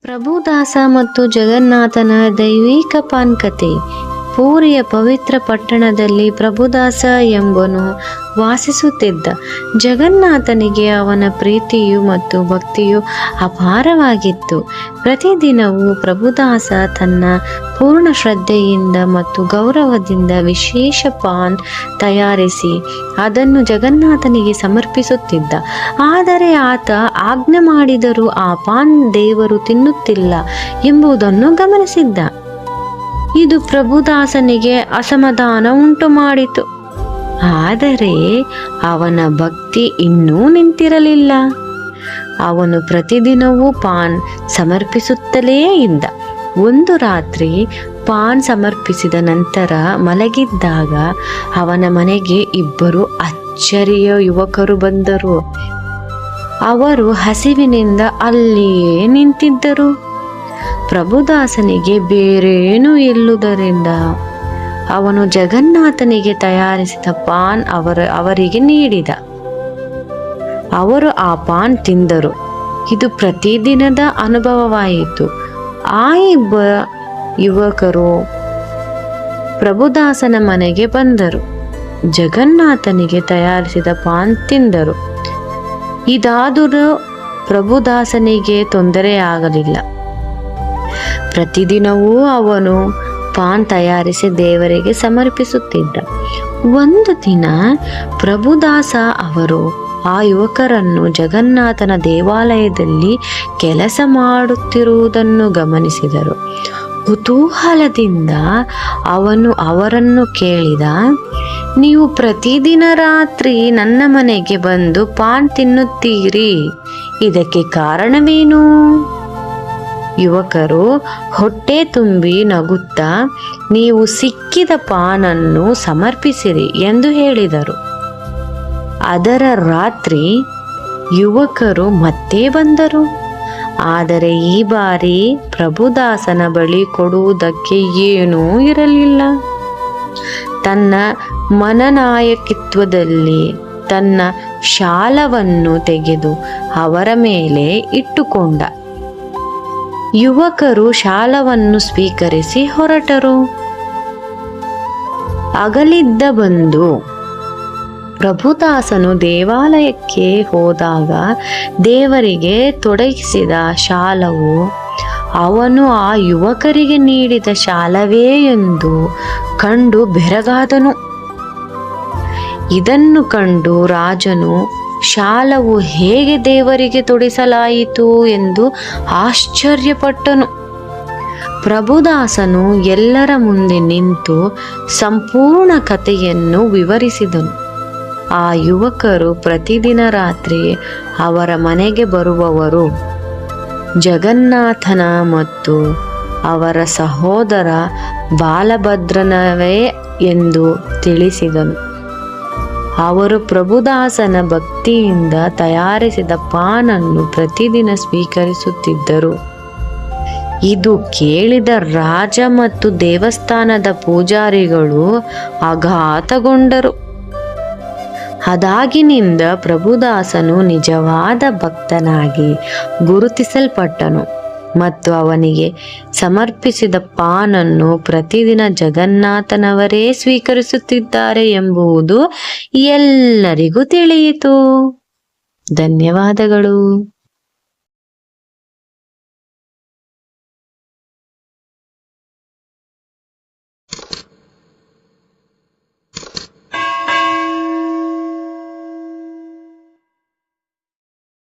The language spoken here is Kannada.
ಪ್ರಭುದಾಸ ಮತ್ತು ಜಗನ್ನಾಥನ ದೈವಿಕ ಪಾನ್ಕತೆ. ಪೂರಿಯ ಪವಿತ್ರ ಪಟ್ಟಣದಲ್ಲಿ ಪ್ರಭುದಾಸ ಎಂಬನು ವಾಸಿಸುತ್ತಿದ್ದ. ಜಗನ್ನಾಥನಿಗೆ ಅವನ ಪ್ರೀತಿಯು ಮತ್ತು ಭಕ್ತಿಯು ಅಪಾರವಾಗಿತ್ತು. ಪ್ರತಿದಿನವೂ ಪ್ರಭುದಾಸ ತನ್ನ ಪೂರ್ಣ ಶ್ರದ್ಧೆಯಿಂದ ಮತ್ತು ಗೌರವದಿಂದ ವಿಶೇಷ ಪಾನ್ ತಯಾರಿಸಿ ಅದನ್ನು ಜಗನ್ನಾಥನಿಗೆ ಸಮರ್ಪಿಸುತ್ತಿದ್ದ. ಆದರೆ ಆತ ಆಜ್ಞೆ ಮಾಡಿದರೂ ಆ ಪಾನ್ ದೇವರು ತಿನ್ನುತ್ತಿಲ್ಲ ಎಂಬುದನ್ನು ಗಮನಿಸಿದ್ದ. ಇದು ಪ್ರಭುದಾಸನಿಗೆ ಅಸಮಾಧಾನ ಉಂಟು ಮಾಡಿತು. ಆದರೆ ಅವನ ಭಕ್ತಿ ಇನ್ನೂ ನಿಂತಿರಲಿಲ್ಲ. ಅವನು ಪ್ರತಿದಿನವೂ ಪಾನ್ ಸಮರ್ಪಿಸುತ್ತಲೇ ಇದ್ದ. ಒಂದು ರಾತ್ರಿ ಪಾನ್ ಸಮರ್ಪಿಸಿದ ನಂತರ ಮಲಗಿದ್ದಾಗ ಅವನ ಮನೆಗೆ ಇಬ್ಬರು ಅಚ್ಚರಿಯ ಯುವಕರು ಬಂದರು. ಅವರು ಹಸಿವಿನಿಂದ ಅಲ್ಲಿಯೇ ನಿಂತಿದ್ದರು. ಪ್ರಭುದಾಸನಿಗೆ ಬೇರೇನೂ ಇಲ್ಲುದರಿಂದ ಅವನು ಜಗನ್ನಾಥನಿಗೆ ತಯಾರಿಸಿದ ಪಾನ್ ಅವರಿಗೆ ನೀಡಿದ. ಅವರು ಆ ಪಾನ್ ತಿಂದರು. ಇದು ಪ್ರತಿದಿನದ ಅನುಭವವಾಯಿತು. ಆ ಯುವಕರು ಪ್ರಭುದಾಸನ ಮನೆಗೆ ಬಂದರು. ಜಗನ್ನಾಥನಿಗೆ ತಯಾರಿಸಿದ ಪಾನ್ ತಿಂದರು. ಇದಾದರೂ ಪ್ರಭುದಾಸನಿಗೆ ತೊಂದರೆಯಾಗಲಿಲ್ಲ. ಪ್ರತಿದಿನವೂ ಅವನು ಪಾನ್ ತಯಾರಿಸಿ ದೇವರಿಗೆ ಸಮರ್ಪಿಸುತ್ತಿದ್ದ. ಒಂದು ದಿನ ಪ್ರಭುದಾಸ ಅವರು ಆ ಯುವಕರನ್ನು ಜಗನ್ನಾಥನ ದೇವಾಲಯದಲ್ಲಿ ಕೆಲಸ ಮಾಡುತ್ತಿರುವುದನ್ನು ಗಮನಿಸಿದರು. ಕುತೂಹಲದಿಂದ ಅವನು ಅವರನ್ನು ಕೇಳಿದ, ನೀವು ಪ್ರತಿದಿನ ರಾತ್ರಿ ನನ್ನ ಮನೆಗೆ ಬಂದು ಪಾನ್ ತಿನ್ನುತ್ತೀರಿ, ಇದಕ್ಕೆ ಕಾರಣವೇನು? ಯುವಕರು ಹೊಟ್ಟೆ ತುಂಬಿ ನಗುತ್ತಾ, ನೀವು ಸಿಕ್ಕಿದ ಪಾನನ್ನು ಸಮರ್ಪಿಸಿರಿ ಎಂದು ಹೇಳಿದರು. ಅದರ ರಾತ್ರಿ ಯುವಕರು ಮತ್ತೆ ಬಂದರು. ಆದರೆ ಈ ಬಾರಿ ಪ್ರಭುದಾಸನ ಬಳಿ ಕೊಡುವುದಕ್ಕೆ ಏನೂ ಇರಲಿಲ್ಲ. ತನ್ನ ಮನನಾಯಕಿತ್ವದಲ್ಲಿ ತನ್ನ ಶಾಲವನ್ನು ತೆಗೆದು ಅವರ ಮೇಲೆ ಇಟ್ಟುಕೊಂಡ. ಯುವಕರು ಶಾಲವನ್ನು ಸ್ವೀಕರಿಸಿ ಹೊರಟರು. ಅಗಲಿದ್ದ ಬಂದು ಪ್ರಭುದಾಸನು ದೇವಾಲಯಕ್ಕೆ ಹೋದಾಗ ದೇವರಿಗೆ ತೊಡಗಿಸಿದ ಶಾಲವು ಅವನು ಆ ಯುವಕರಿಗೆ ನೀಡಿದ ಶಾಲವೇ ಎಂದು ಕಂಡು ಬೆರಗಾದನು. ಇದನ್ನು ಕಂಡು ರಾಜನು ಶಾಲವು ಹೇಗೆ ದೇವರಿಗೆ ತೊಡಿಸಲಾಯಿತು ಎಂದು ಆಶ್ಚರ್ಯಪಟ್ಟನು. ಪ್ರಭುದಾಸನು ಎಲ್ಲರ ಮುಂದೆ ನಿಂತು ಸಂಪೂರ್ಣ ಕಥೆಯನ್ನು ವಿವರಿಸಿದನು. ಆ ಯುವಕರು ಪ್ರತಿದಿನ ರಾತ್ರಿ ಅವರ ಮನೆಗೆ ಬರುವವರು ಜಗನ್ನಾಥನ ಮತ್ತು ಅವರ ಸಹೋದರ ಬಾಲಭದ್ರನವೇ ಎಂದು ತಿಳಿಸಿದನು. ಅವರು ಪ್ರಭುದಾಸನ ಭಕ್ತಿಯಿಂದ ತಯಾರಿಸಿದ ಪಾನನ್ನು ಪ್ರತಿದಿನ ಸ್ವೀಕರಿಸುತ್ತಿದ್ದರು. ಇದು ಕೇಳಿದ ರಾಜ ಮತ್ತು ದೇವಸ್ಥಾನದ ಪೂಜಾರಿಗಳು ಆಘಾತಗೊಂಡರು. ಅದಾಗಿನಿಂದ ಪ್ರಭುದಾಸನು ನಿಜವಾದ ಭಕ್ತನಾಗಿ ಗುರುತಿಸಲ್ಪಟ್ಟನು ಮತ್ತು ಅವನಿಗೆ ಸಮರ್ಪಿಸಿದ ಪಾನನ್ನು ಪ್ರತಿದಿನ ಜಗನ್ನಾಥನವರೇ ಸ್ವೀಕರಿಸುತ್ತಿದ್ದಾರೆ ಎಂಬುದು ಎಲ್ಲರಿಗೂ ತಿಳಿಯಿತು. ಧನ್ಯವಾದಗಳು.